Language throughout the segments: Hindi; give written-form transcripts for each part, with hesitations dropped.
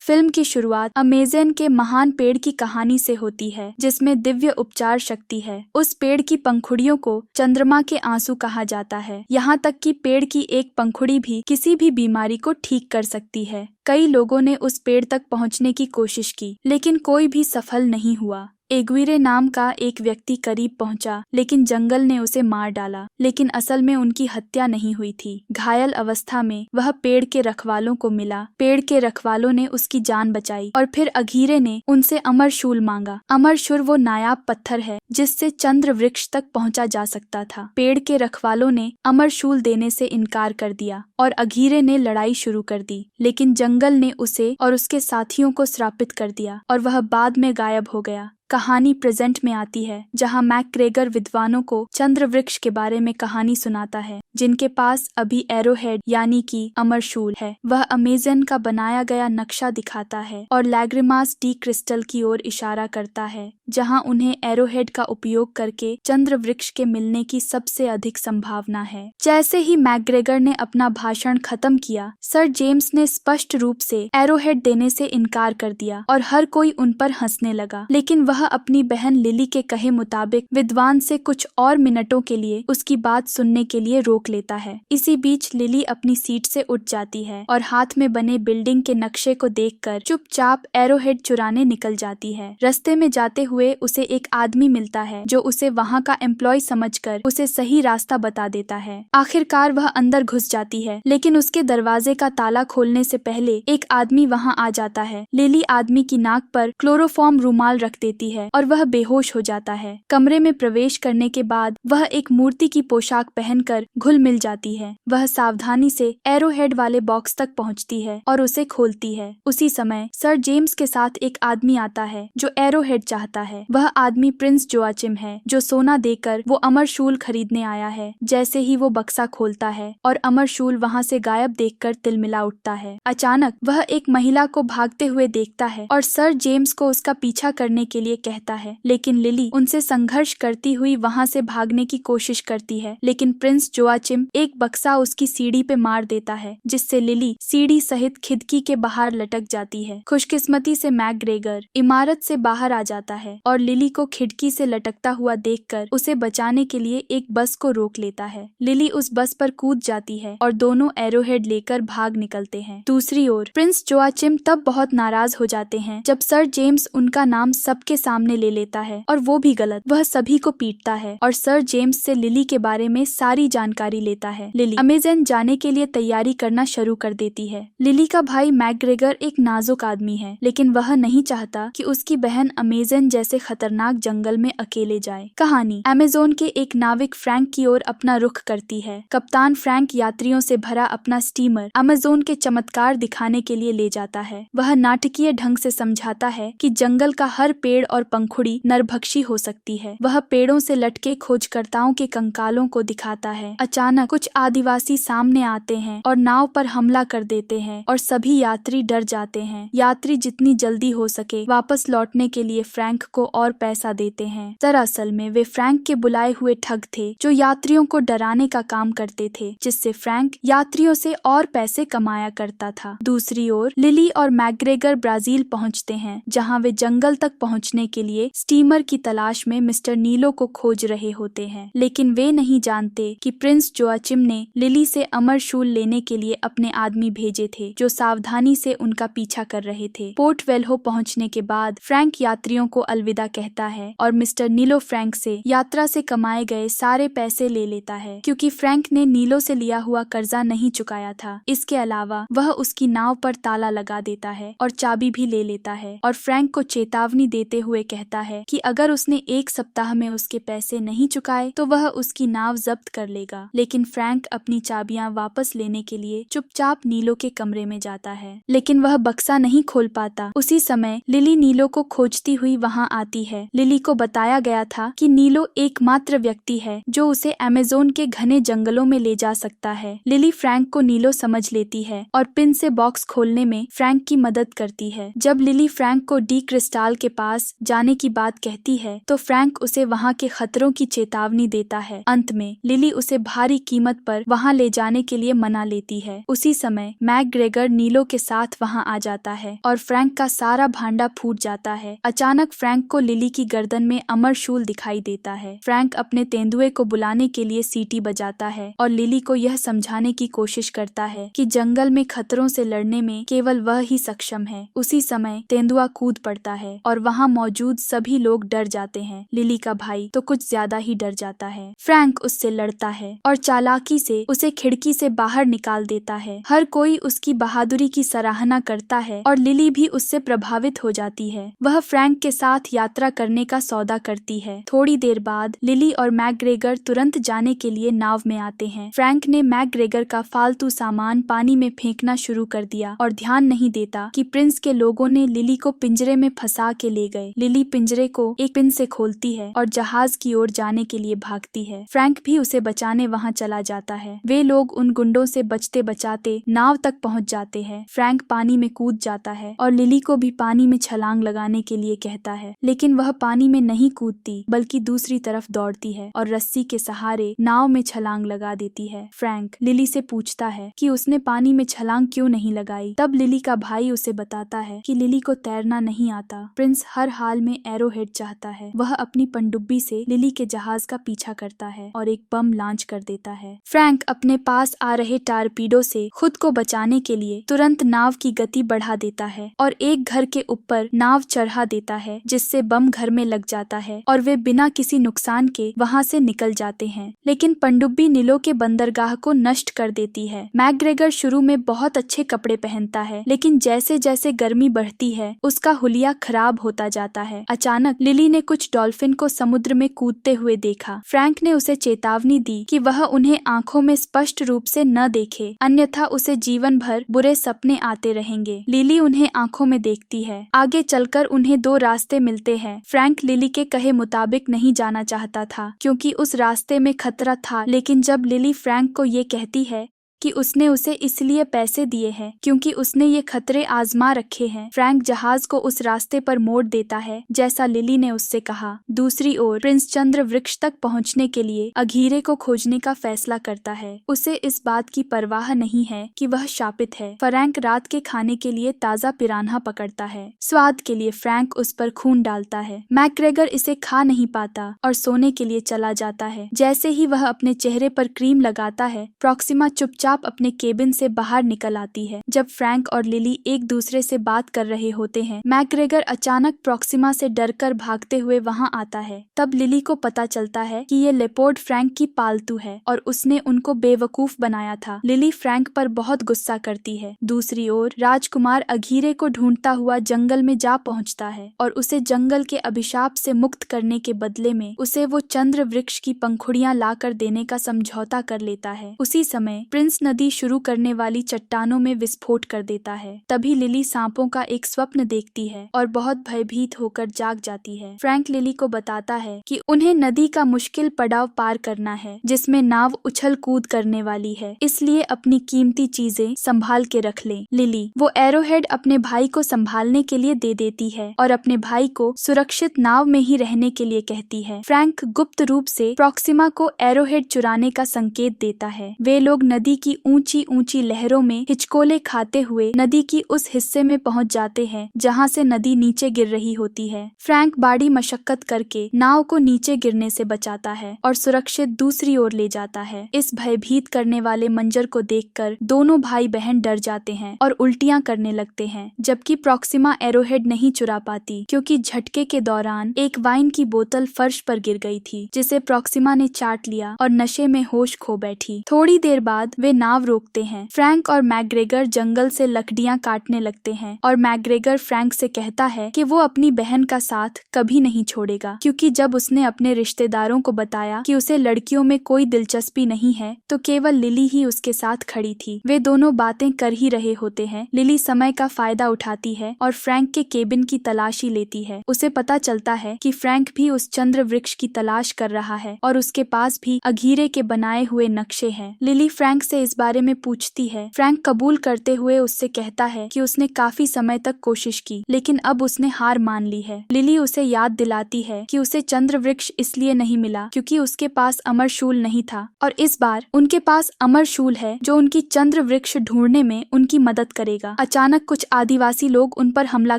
फिल्म की शुरुआत अमेज़न के महान पेड़ की कहानी से होती है, जिसमें दिव्य उपचार शक्ति है। उस पेड़ की पंखुड़ियों को चंद्रमा के आंसू कहा जाता है। यहाँ तक कि पेड़ की एक पंखुड़ी भी किसी भी बीमारी को ठीक कर सकती है। कई लोगों ने उस पेड़ तक पहुँचने की कोशिश की, लेकिन कोई भी सफल नहीं हुआ। एग्विरे नाम का एक व्यक्ति करीब पहुंचा, लेकिन जंगल ने उसे मार डाला। लेकिन असल में उनकी हत्या नहीं हुई थी। घायल अवस्था में वह पेड़ के रखवालों को मिला। पेड़ के रखवालों ने उसकी जान बचाई और फिर अघीरे ने उनसे अमरशूल मांगा। अमरशूल वो नायाब पत्थर है जिससे चंद्र वृक्ष तक पहुंचा जा सकता था। पेड़ के रखवालों ने अमरशूल देने से इनकार कर दिया और अघीरे ने लड़ाई शुरू कर दी, लेकिन जंगल ने उसे और उसके साथियों को श्रापित कर दिया और वह बाद में गायब हो गया। कहानी प्रेजेंट में आती है, जहां मैकग्रेगर विद्वानों को चंद्र वृक्ष के बारे में कहानी सुनाता है, जिनके पास अभी एरोहेड यानी कि अमरशूल है। वह अमेज़न का बनाया गया नक्शा दिखाता है और लैग्रिमास डी क्रिस्टल की ओर इशारा करता है, जहां उन्हें एरोहेड का उपयोग करके चंद्र वृक्ष के मिलने की सबसे अधिक संभावना है। जैसे ही मैकग्रेगर ने अपना भाषण खत्म किया, सर जेम्स ने स्पष्ट रूप से एरोहेड देने से इनकार कर दिया और हर कोई उन पर हंसने लगा। लेकिन वह अपनी बहन लिली के कहे मुताबिक विद्वान से कुछ और मिनटों के लिए उसकी बात सुनने के लिए रोक लेता है। इसी बीच लिली अपनी सीट से उठ जाती है और हाथ में बने बिल्डिंग के नक्शे को देखकर चुपचाप एरोहेड चुराने निकल जाती है। रास्ते में जाते हुए उसे एक आदमी मिलता है जो उसे वहाँ का एम्प्लॉय समझकर उसे सही रास्ता बता देता है। आखिरकार वह अंदर घुस जाती है, लेकिन उसके दरवाजे का ताला खोलने से पहले एक आदमी वहाँ आ जाता है। लिली आदमी की नाक पर क्लोरोफॉर्म रुमाल रख देती है और वह बेहोश हो जाता है। कमरे में प्रवेश करने के बाद वह एक मूर्ति की पोशाक पहनकर घुल मिल जाती है। वह सावधानी से एरोहेड वाले बॉक्स तक पहुंचती है और उसे खोलती है। उसी समय सर जेम्स के साथ एक आदमी आता है जो एरोहेड चाहता है। वह आदमी प्रिंस जोआचिम है, जो सोना देकर वो अमरशूल खरीदने आया है। जैसे ही वो बक्सा खोलता है और अमरशूल वहाँ से गायब देखकर तिलमिला उठता है। अचानक वह एक महिला को भागते हुए देखता है और सर जेम्स को उसका पीछा करने के लिए कहता है, लेकिन लिली उनसे संघर्ष करती हुई वहां से भागने की कोशिश करती है। लेकिन प्रिंस जोआचिम एक बक्सा उसकी सीढ़ी पे मार देता है, जिससे लिली सीढ़ी सहित खिड़की के बाहर लटक जाती है। खुशकिस्मती से मैकग्रेगर इमारत से बाहर आ जाता है और लिली को खिड़की से लटकता हुआ देखकर उसे बचाने के लिए एक बस को रोक लेता है। लिली उस बस पर कूद जाती है और दोनों एरोहेड लेकर भाग निकलते हैं। दूसरी ओर प्रिंस जोआचिम तब बहुत नाराज हो जाते हैं जब सर जेम्स उनका नाम सबके सामने ले लेता है, और वो भी गलत। वह सभी को पीटता है और सर जेम्स से लिली के बारे में सारी जानकारी लेता है। लिली अमेज़न जाने के लिए तैयारी करना शुरू कर देती है। लिली का भाई मैकग्रेगर एक नाजुक आदमी है, लेकिन वह नहीं चाहता कि उसकी बहन अमेज़न जैसे खतरनाक जंगल में अकेले जाए। कहानी अमेज़न के एक नाविक फ्रैंक की ओर अपना रुख करती है। कप्तान फ्रैंक यात्रियों से भरा अपना स्टीमर अमेज़न के चमत्कार दिखाने के लिए ले जाता है। वह नाटकीय ढंग से समझाता है कि जंगल का हर पेड़ और पंखुड़ी नरभक्षी हो सकती है। वह पेड़ों से लटके खोजकर्ताओं के कंकालों को दिखाता है। अचानक कुछ आदिवासी सामने आते हैं और नाव पर हमला कर देते हैं और सभी यात्री डर जाते हैं। यात्री जितनी जल्दी हो सके वापस लौटने के लिए फ्रैंक को और पैसा देते हैं। दरअसल में वे फ्रैंक के बुलाए हुए ठग थे, जो यात्रियों को डराने का काम करते थे, जिससे फ्रैंक यात्रियों से और पैसे कमाया करता था। दूसरी ओर लिली और मैकग्रेगर ब्राजील पहुँचते हैं, जहाँ वे जंगल तक पहुँचने के लिए स्टीमर की तलाश में मिस्टर नीलो को खोज रहे होते हैं। लेकिन वे नहीं जानते कि प्रिंस जोआचिम ने लिली से अमरशूल लेने के लिए अपने आदमी भेजे थे, जो सावधानी से उनका पीछा कर रहे थे। पोर्ट वेल्हो पहुंचने के बाद फ्रैंक यात्रियों को अलविदा कहता है और मिस्टर नीलो फ्रैंक से यात्रा से कमाए गए सारे पैसे ले लेता है, क्योंकि फ्रैंक ने नीलो से लिया हुआ कर्जा नहीं चुकाया था। इसके अलावा वह उसकी नाव पर ताला लगा देता है और चाबी भी ले लेता है और फ्रैंक को चेतावनी देते हुए कहता है कि अगर उसने एक सप्ताह में उसके पैसे नहीं चुकाए तो वह उसकी नाव जब्त कर लेगा। लेकिन फ्रैंक अपनी चाबियां वापस लेने के लिए चुपचाप नीलो के कमरे में जाता है, लेकिन वह बक्सा नहीं खोल पाता। उसी समय लिली नीलो को खोजती हुई वहां आती है। लिली को बताया गया था कि नीलो एकमात्र व्यक्ति है जो उसे अमेज़न के घने जंगलों में ले जा सकता है। लिली फ्रैंक को नीलो समझ लेती है और पिन से बॉक्स खोलने में फ्रैंक की मदद करती है। जब लिली फ्रैंक को डी क्रिस्टल के पास जाने की बात कहती है तो फ्रैंक उसे वहां के खतरों की चेतावनी देता है। अंत में लिली उसे भारी भारी कीमत पर वहां ले जाने के लिए मना लेती है। उसी समय मैकग्रेगर नीलो के साथ वहां आ जाता है और फ्रैंक का सारा भांडा फूट जाता है। अचानक फ्रैंक को लिली की गर्दन में अमर शूल दिखाई देता है। फ्रैंक अपने तेंदुए को बुलाने के लिए सीटी बजाता है और लिली को यह समझाने की कोशिश करता है कि जंगल में खतरों से लड़ने में केवल वह ही सक्षम है। उसी समय तेंदुआ कूद पड़ता है और वहां मौजूद सभी लोग डर जाते हैं। लिली का भाई तो कुछ ज्यादा ही डर जाता है। फ्रैंक उससे लड़ता है और चालाकी से उसे खिड़की से बाहर निकाल देता है। हर कोई उसकी बहादुरी की सराहना करता है और लिली भी उससे प्रभावित हो जाती है। वह फ्रैंक के साथ यात्रा करने का सौदा करती है। थोड़ी देर बाद लिली और मैकग्रेगर तुरंत जाने के लिए नाव में आते हैं। फ्रैंक ने मैकग्रेगर का फालतू सामान पानी में फेंकना शुरू कर दिया और ध्यान नहीं देता कि प्रिंस के लोगों ने लिली को पिंजरे में फंसा के ले गए। लिली पिंजरे को एक पिन से खोलती है और जहाज की ओर जाने के लिए भागती है। फ्रैंक भी उसे बचाने वहां चला जाता है। वे लोग उन गुंडों से बचते बचाते नाव तक पहुंच जाते हैं। फ्रैंक पानी में कूद जाता है और लिली को भी पानी में छलांग लगाने के लिए कहता है, लेकिन वह पानी में नहीं कूदती बल्कि दूसरी तरफ दौड़ती है और रस्सी के सहारे नाव में छलांग लगा देती है। फ्रैंक लिली से पूछता है कि उसने पानी में छलांग क्यों नहीं लगाई। तब लिली का भाई उसे बताता है कि लिली को तैरना नहीं आता। प्रिंस हर हाल में एरोहेड चाहता है। वह अपनी पनडुब्बी से लिली के जहाज का पीछा करता है और एक बम लॉन्च कर देता है। फ्रैंक अपने पास आ रहे टारपीडो से खुद को बचाने के लिए तुरंत नाव की गति बढ़ा देता है और एक घर के ऊपर नाव चढ़ा देता है, जिससे बम घर में लग जाता है और वे बिना किसी नुकसान के वहां से निकल जाते हैं। लेकिन पनडुब्बी नीलो के बंदरगाह को नष्ट कर देती है। मैकग्रेगर शुरू में बहुत अच्छे कपड़े पहनता है, लेकिन जैसे जैसे गर्मी बढ़ती है उसका हुलिया खराब होता जाता है। अचानक लिली ने कुछ डॉल्फिन को समुद्र में कूदते हुए देखा। फ्रैंक ने उसे चेतावनी दी कि वह उन्हें आंखों में स्पष्ट रूप से न देखे, अन्यथा उसे जीवन भर बुरे सपने आते रहेंगे। लिली उन्हें आंखों में देखती है। आगे चलकर उन्हें दो रास्ते मिलते हैं। फ्रैंक लिली के कहे मुताबिक नहीं जाना चाहता था क्योंकि उस रास्ते में खतरा था, लेकिन जब लिली फ्रैंक को ये कहती है कि उसने उसे इसलिए पैसे दिए हैं क्योंकि उसने ये खतरे आजमा रखे हैं, फ्रैंक जहाज को उस रास्ते पर मोड़ देता है जैसा लिली ने उससे कहा। दूसरी ओर प्रिंस चंद्र वृक्ष तक पहुंचने के लिए अघीरे को खोजने का फैसला करता है। उसे इस बात की परवाह नहीं है कि वह शापित है। फ्रैंक रात के खाने के लिए ताजा पिरान्हा पकड़ता है। स्वाद के लिए फ्रैंक उस पर खून डालता है। मैकग्रेगर इसे खा नहीं पाता और सोने के लिए चला जाता है। जैसे ही वह अपने चेहरे पर क्रीम लगाता है, प्रॉक्सिमा चुपचाप अपने केबिन से बाहर निकल आती है। जब फ्रैंक और लिली एक दूसरे से बात कर रहे होते हैं, मैकग्रेगर अचानक प्रॉक्सिमा से डरकर भागते हुए वहां आता है। तब लिली को पता चलता है कि ये लेपोर्ड फ्रैंक की पालतू है और उसने उनको बेवकूफ बनाया था। लिली फ्रैंक पर बहुत गुस्सा करती है। दूसरी ओर राजकुमार अघीरे को ढूंढता हुआ जंगल में जा पहुंचता है और उसे जंगल के अभिशाप से मुक्त करने के बदले में उसे वो चंद्र वृक्ष की पंखुड़ियां लाकर देने का समझौता कर लेता है। उसी समय प्रिंस नदी शुरू करने वाली चट्टानों में विस्फोट कर देता है। तभी लिली सांपों का एक स्वप्न देखती है और बहुत भयभीत होकर जाग जाती है। फ्रैंक लिली को बताता है कि उन्हें नदी का मुश्किल पड़ाव पार करना है जिसमें नाव उछल कूद करने वाली है, इसलिए अपनी कीमती चीजें संभाल के रख लें। लिली वो एरोहेड अपने भाई को संभालने के लिए दे देती है और अपने भाई को सुरक्षित नाव में ही रहने के लिए कहती है। फ्रैंक गुप्त रूप से प्रॉक्सिमा को एरोहेड चुराने का संकेत देता है। वे लोग नदी की ऊंची ऊंची लहरों में हिचकोले खाते हुए नदी की उस हिस्से में पहुंच जाते हैं जहां से नदी नीचे गिर रही होती है। फ्रैंक बाड़ी मशक्कत करके नाव को नीचे गिरने से बचाता है और सुरक्षित दूसरी ओर ले जाता है। इस भयभीत करने वाले मंजर को देखकर दोनों भाई बहन डर जाते हैं और उल्टियां करने लगते हैं, जबकि प्रॉक्सिमा एरोहेड नहीं चुरा पाती क्योंकि झटके के दौरान एक वाइन की बोतल फर्श पर गिर गई थी, जिसे प्रॉक्सिमा ने चाट लिया और नशे में होश खो बैठी। थोड़ी देर बाद वे नाव रोकते हैं। फ्रैंक और मैकग्रेगर जंगल से लकड़ियां काटने लगते हैं और मैकग्रेगर फ्रैंक से कहता है कि वो अपनी बहन का साथ कभी नहीं छोड़ेगा, क्योंकि जब उसने अपने रिश्तेदारों को बताया कि उसे लड़कियों में कोई दिलचस्पी नहीं है तो केवल लिली ही उसके साथ खड़ी थी। वे दोनों बातें कर ही रहे होते हैं। लिली समय का फायदा उठाती है और फ्रैंक के केबिन की तलाशी लेती है। उसे पता चलता है कि फ्रैंक भी उस चंद्र वृक्ष की तलाश कर रहा है और उसके पास भी अघीरे के बनाए हुए नक्शे हैं। लिली फ्रैंक से इस बारे में पूछती है। फ्रैंक कबूल करते हुए उससे कहता है कि उसने काफी समय तक कोशिश की, लेकिन अब उसने हार मान ली है। लिली उसे याद दिलाती है कि उसे चंद्र वृक्ष इसलिए नहीं मिला क्योंकि उसके पास अमर शूल नहीं था, और इस बार उनके पास अमर शूल है जो उनकी चंद्र वृक्ष ढूंढने में उनकी मदद करेगा। अचानक कुछ आदिवासी लोग उन पर हमला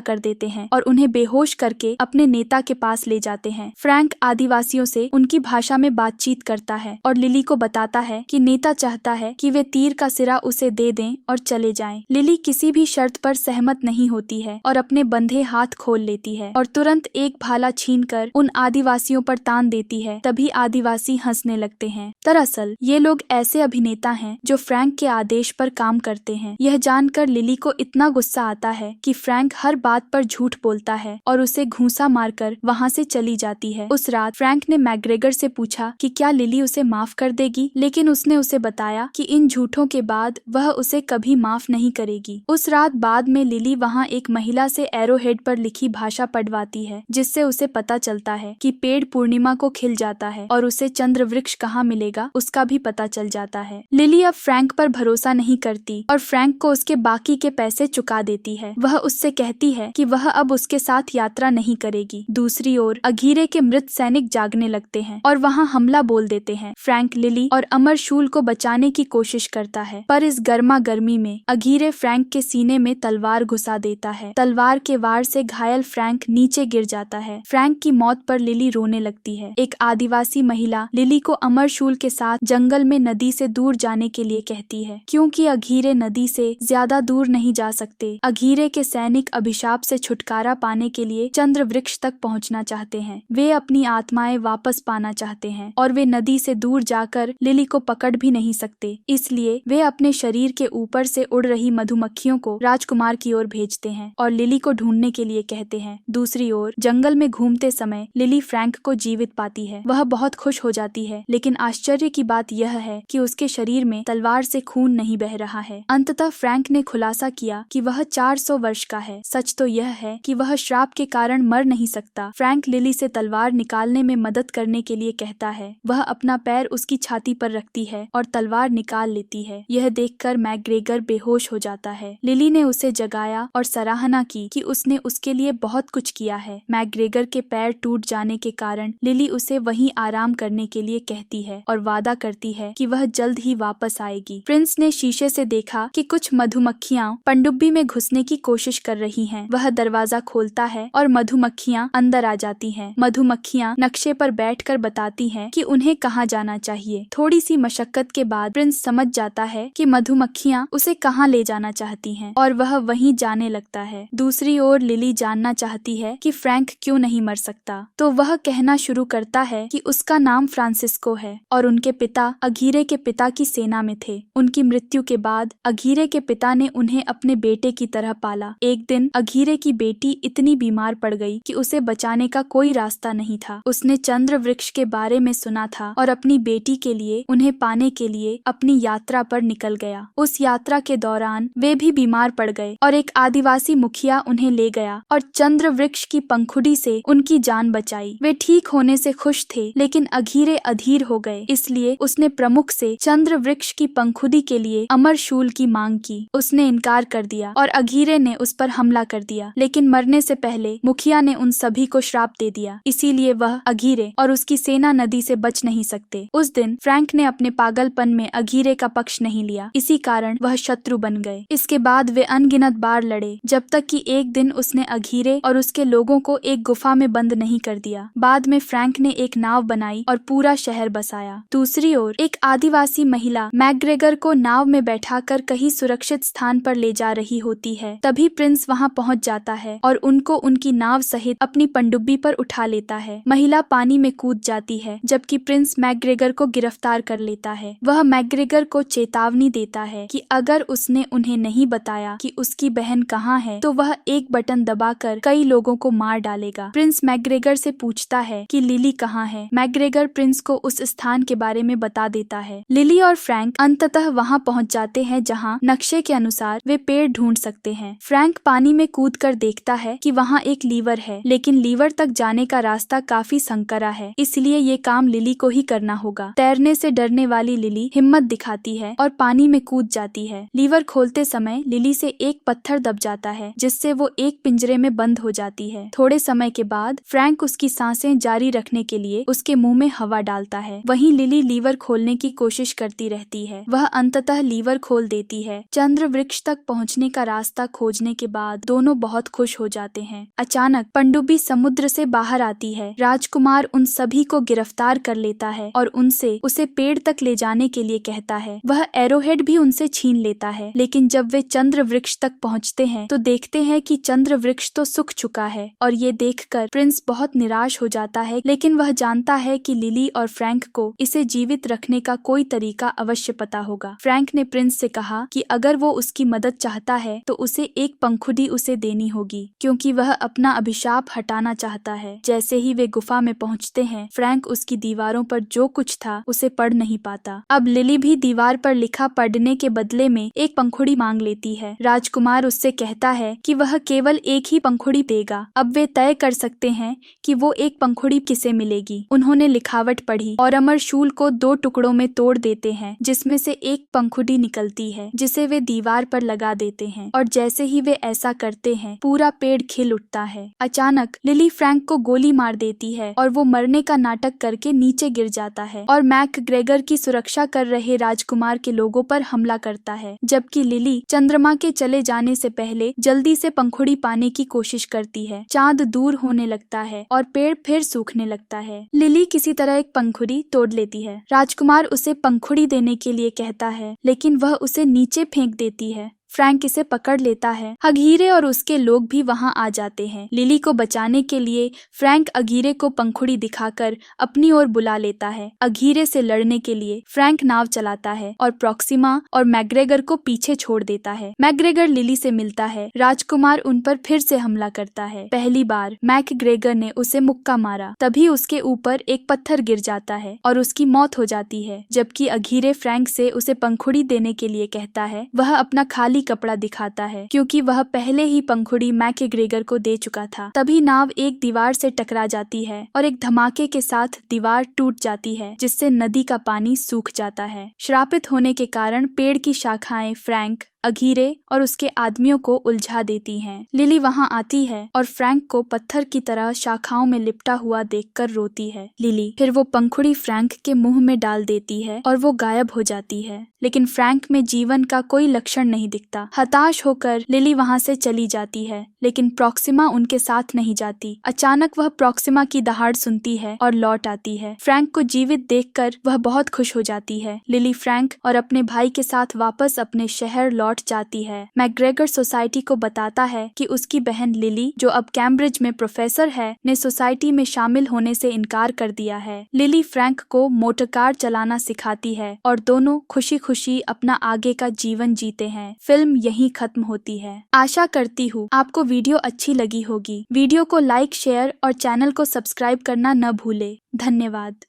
कर देते हैं और उन्हें बेहोश करके अपने नेता के पास ले जाते हैं। फ्रैंक आदिवासियों से उनकी भाषा में बातचीत करता है और लिली को बताता है कि नेता चाहता है कि वे तीर का सिरा उसे दे दें और चले जाएं। लिली किसी भी शर्त पर सहमत नहीं होती है और अपने बंधे हाथ खोल लेती है और तुरंत एक भाला छीनकर उन आदिवासियों पर तान देती है। तभी आदिवासी हंसने लगते हैं। दरअसल ये लोग ऐसे अभिनेता हैं जो फ्रैंक के आदेश पर काम करते हैं। यह जानकर लिली को इतना गुस्सा आता है कि फ्रैंक हर बात पर झूठ बोलता है और उसे घूंसा मारकर वहाँ से चली जाती है। उस रात फ्रैंक ने मैकग्रेगर से पूछा कि क्या लिली उसे माफ कर देगी, लेकिन उसने उसे बताया कि इन झूठों के बाद वह उसे कभी माफ नहीं करेगी। उस रात बाद में लिली वहाँ एक महिला से एरोहेड पर लिखी भाषा पढ़वाती है, जिससे उसे पता चलता है कि पेड़ पूर्णिमा को खिल जाता है और उसे चंद्र वृक्ष कहाँ मिलेगा उसका भी पता चल जाता है। लिली अब फ्रैंक पर भरोसा नहीं करती और फ्रैंक को उसके बाकी के पैसे चुका देती है। वह उससे कहती है कि वह अब उसके साथ यात्रा नहीं करेगी। दूसरी ओर अघीरे के मृत सैनिक जागने लगते हैं और वहाँ हमला बोल देते हैं। फ्रैंक लिली और अमर शूल को बचाने की कोशिश करता है, पर इस गर्मा गर्मी में अघीरे फ्रैंक के सीने में तलवार घुसा देता है। तलवार के वार से घायल फ्रैंक नीचे गिर जाता है। फ्रैंक की मौत पर लिली रोने लगती है। एक आदिवासी महिला लिली को अमर शूल के साथ जंगल में नदी से दूर जाने के लिए कहती है, क्योंकि अघीरे नदी से ज्यादा दूर नहीं जा सकते। अघीरे के सैनिक अभिशाप से छुटकारा पाने के लिए चंद्र वृक्ष तक पहुंचना चाहते हैं। वे अपनी आत्माएं वापस पाना चाहते हैं और वे नदी से दूर जाकर लिली को पकड़ भी नहीं सकते, इसलिए वे अपने शरीर के ऊपर से उड़ रही मधुमक्खियों को राजकुमार की ओर भेजते हैं और लिली को ढूंढने के लिए कहते हैं। दूसरी ओर जंगल में घूमते समय लिली फ्रैंक को जीवित पाती है। वह बहुत खुश हो जाती है, लेकिन आश्चर्य की बात यह है कि उसके शरीर में तलवार से खून नहीं बह रहा है। अंततः फ्रैंक ने खुलासा किया कि वह 400 वर्ष का है। सच तो यह है कि वह श्राप के कारण मर नहीं सकता। फ्रैंक लिली से तलवार निकालने में मदद करने के लिए कहता है। वह अपना पैर उसकी छाती पर रखती है और तलवार निकाल लेती है। यह देखकर मैकग्रेगर बेहोश हो जाता है। लिली ने उसे जगाया और सराहना की कि उसने उसके लिए बहुत कुछ किया है। मैकग्रेगर के पैर टूट जाने के कारण लिली उसे वहीं आराम करने के लिए कहती है और वादा करती है कि वह जल्द ही वापस आएगी। प्रिंस ने शीशे से देखा कि कुछ मधुमक्खियां पनडुब्बी में घुसने की कोशिश कर रही हैं। वह दरवाजा खोलता है और मधुमक्खियां अंदर आ जाती हैं। मधुमक्खियां नक्शे पर बैठकर बताती हैं कि उन्हें कहाँ जाना चाहिए। थोड़ी सी मशक्कत के बाद प्रिंस समझ जाता है कि मधुमक्खियां उसे कहाँ ले जाना चाहती हैं और वह वहीं जाने लगता है। दूसरी ओर लिली जानना चाहती है कि फ्रैंक क्यों नहीं मर सकता, तो वह कहना शुरू करता है कि उसका नाम फ्रांसिस्को है और उनके पिता अघीरे के पिता की सेना में थे। उनकी मृत्यु के बाद अघीरे के पिता ने उन्हें अपने बेटे की तरह पाला। एक दिन अघीरे की बेटी इतनी बीमार पड़ गई कि उसे बचाने का कोई रास्ता नहीं था। उसने चंद्र वृक्ष के बारे में सुना था और अपनी बेटी के लिए उन्हें पाने के लिए अपनी यात्रा पर निकल गया। उस यात्रा के दौरान वे भी बीमार पड़ गए और एक आदिवासी मुखिया उन्हें ले गया और चंद्र वृक्ष की पंखुड़ी से उनकी जान बचाई। वे ठीक होने से खुश थे, लेकिन अघीरे अधीर हो गए, इसलिए उसने प्रमुख से चंद्र वृक्ष की पंखुड़ी के लिए अमर शूल की मांग की। उसने इनकार कर दिया और अघीरे ने उस पर हमला कर दिया, लेकिन मरने से पहले मुखिया ने उन सभी को श्राप दे दिया। इसीलिए वह अघीरे और उसकी सेना नदी से बच नहीं सकते। उस दिन फ्रैंक ने अपने पागलपन में अघीरे का पक्ष नहीं लिया, इसी कारण वह शत्रु बन गए। इसके बाद वे अनगिनत बार लड़े, जब तक कि एक दिन उसने अघीरे और उसके लोगों को एक गुफा में बंद नहीं कर दिया। बाद में फ्रैंक ने एक नाव बनाई और पूरा शहर बसाया। दूसरी ओर एक आदिवासी महिला मैकग्रेगर को नाव में बैठाकर कहीं सुरक्षित स्थान पर ले जा रही होती है। तभी प्रिंस वहां पहुंच जाता है और उनको उनकी नाव सहित अपनी पनडुब्बी पर उठा लेता है। महिला पानी में कूद जाती है, जबकि प्रिंस मैकग्रेगर को गिरफ्तार कर लेता है। वह मैकग्रेगर को चेतावनी देता है कि अगर उसने उन्हें नहीं बताया कि उसकी बहन कहाँ है, तो वह एक बटन दबाकर कई लोगों को मार डालेगा। प्रिंस मैकग्रेगर से पूछता है कि लिली कहाँ है। मैकग्रेगर प्रिंस को उस स्थान के बारे में बता देता है। लिली और फ्रैंक अंततः वहां पहुंच जाते हैं जहां नक्शे के अनुसार वे पेड़ ढूंढ सकते हैं। फ्रैंक पानी में कूदकर देखता है कि वहां एक लीवर है, लेकिन लीवर तक जाने का रास्ता काफी संकरा है, इसलिए ये काम लिली को ही करना होगा। तैरने से डरने वाली लिली हिम्मत दिखाती खाती है और पानी में कूद जाती है। लीवर खोलते समय लिली से एक पत्थर दब जाता है, जिससे वो एक पिंजरे में बंद हो जाती है। थोड़े समय के बाद फ्रैंक उसकी सांसें जारी रखने के लिए उसके मुंह में हवा डालता है। वहीं लिली लीवर खोलने की कोशिश करती रहती है। वह अंततः लीवर खोल देती है। चंद्र वृक्ष तक पहुंचने का रास्ता खोजने के बाद दोनों बहुत खुश हो जाते हैं। अचानक पनडुब्बी समुद्र से बाहर आती है। राजकुमार उन सभी को गिरफ्तार कर लेता है और उनसे उसे पेड़ तक ले जाने के लिए कहता है। वह एरोहेड भी उनसे छीन लेता है, लेकिन जब वे चंद्र वृक्ष तक पहुंचते हैं तो देखते हैं कि चंद्र वृक्ष तो सूख चुका है और ये देखकर प्रिंस बहुत निराश हो जाता है। लेकिन वह जानता है कि लिली और फ्रैंक को इसे जीवित रखने का कोई तरीका अवश्य पता होगा। फ्रैंक ने प्रिंस से कहा कि अगर वो उसकी मदद चाहता है तो उसे एक पंखुड़ी उसे देनी होगी, क्योंकि वह अपना अभिशाप हटाना चाहता है। जैसे ही वे गुफा में पहुंचते हैं, फ्रैंक उसकी दीवारों पर जो कुछ था उसे पढ़ नहीं पाता। अब लिली भी दीवार पर लिखा पढ़ने के बदले में एक पंखुड़ी मांग लेती है। राजकुमार उससे कहता है कि वह केवल एक ही पंखुड़ी देगा। अब वे तय कर सकते हैं कि वो एक पंखुड़ी किसे मिलेगी। उन्होंने लिखावट पढ़ी और अमर शूल को 2 टुकड़ों में तोड़ देते हैं, जिसमें से एक पंखुड़ी निकलती है, जिसे वे दीवार पर लगा देते हैं। और जैसे ही वे ऐसा करते हैं, पूरा पेड़ खिल उठता है। अचानक लिली फ्रैंक को गोली मार देती है और वो मरने का नाटक करके नीचे गिर जाता है और मैकग्रेगर की सुरक्षा कर रहे राजकुमार के लोगों पर हमला करता है। जबकि लिली चंद्रमा के चले जाने से पहले जल्दी से पंखुड़ी पाने की कोशिश करती है। चांद दूर होने लगता है और पेड़ फिर सूखने लगता है। लिली किसी तरह एक पंखुड़ी तोड़ लेती है। राजकुमार उसे पंखुड़ी देने के लिए कहता है, लेकिन वह उसे नीचे फेंक देती है। फ्रैंक इसे पकड़ लेता है। अगीरे और उसके लोग भी वहां आ जाते हैं। लिली को बचाने के लिए फ्रैंक अगीरे को पंखुड़ी दिखाकर अपनी ओर बुला लेता है। अगीरे से लड़ने के लिए फ्रैंक नाव चलाता है और प्रॉक्सिमा और मैकग्रेगर को पीछे छोड़ देता है। मैकग्रेगर लिली से मिलता है। राजकुमार उन पर फिर से हमला करता है। पहली बार मैकग्रेगर ने उसे मुक्का मारा, तभी उसके ऊपर एक पत्थर गिर जाता है और उसकी मौत हो जाती है। जबकि अगीरे फ्रैंक से उसे पंखुड़ी देने के लिए कहता है। वह अपना खाली कपड़ा दिखाता है, क्योंकि वह पहले ही पंखुड़ी मैकग्रेगर को दे चुका था। तभी नाव एक दीवार से टकरा जाती है और एक धमाके के साथ दीवार टूट जाती है, जिससे नदी का पानी सूख जाता है। श्रापित होने के कारण पेड़ की शाखाएं फ्रैंक, अगीरे और उसके आदमियों को उलझा देती हैं। लिली वहां आती है और फ्रैंक को पत्थर की तरह शाखाओं में लिपटा हुआ देखकर रोती है। लिली फिर वो पंखुड़ी फ्रैंक के मुंह में डाल देती है और वो गायब हो जाती है। लेकिन फ्रैंक में जीवन का कोई लक्षण नहीं दिखता। हताश होकर लिली वहां से चली जाती है, लेकिन प्रॉक्सिमा उनके साथ नहीं जाती। अचानक वह प्रॉक्सिमा की दहाड़ सुनती है और लौट आती है। फ्रैंक को जीवित देखकर वह बहुत खुश हो जाती है। लिली फ्रैंक और अपने भाई के साथ वापस अपने शहर लौट जाती है। मैकग्रेगर सोसाइटी को बताता है कि उसकी बहन लिली, जो अब कैम्ब्रिज में प्रोफेसर है, ने सोसाइटी में शामिल होने से इनकार कर दिया है। लिली फ्रैंक को मोटर कार चलाना सिखाती है और दोनों खुशी खुशी अपना आगे का जीवन जीते हैं। फिल्म यहीं खत्म होती है। आशा करती हूँ आपको वीडियो अच्छी लगी होगी। वीडियो को लाइक, शेयर और चैनल को सब्सक्राइब करना न भूले। धन्यवाद।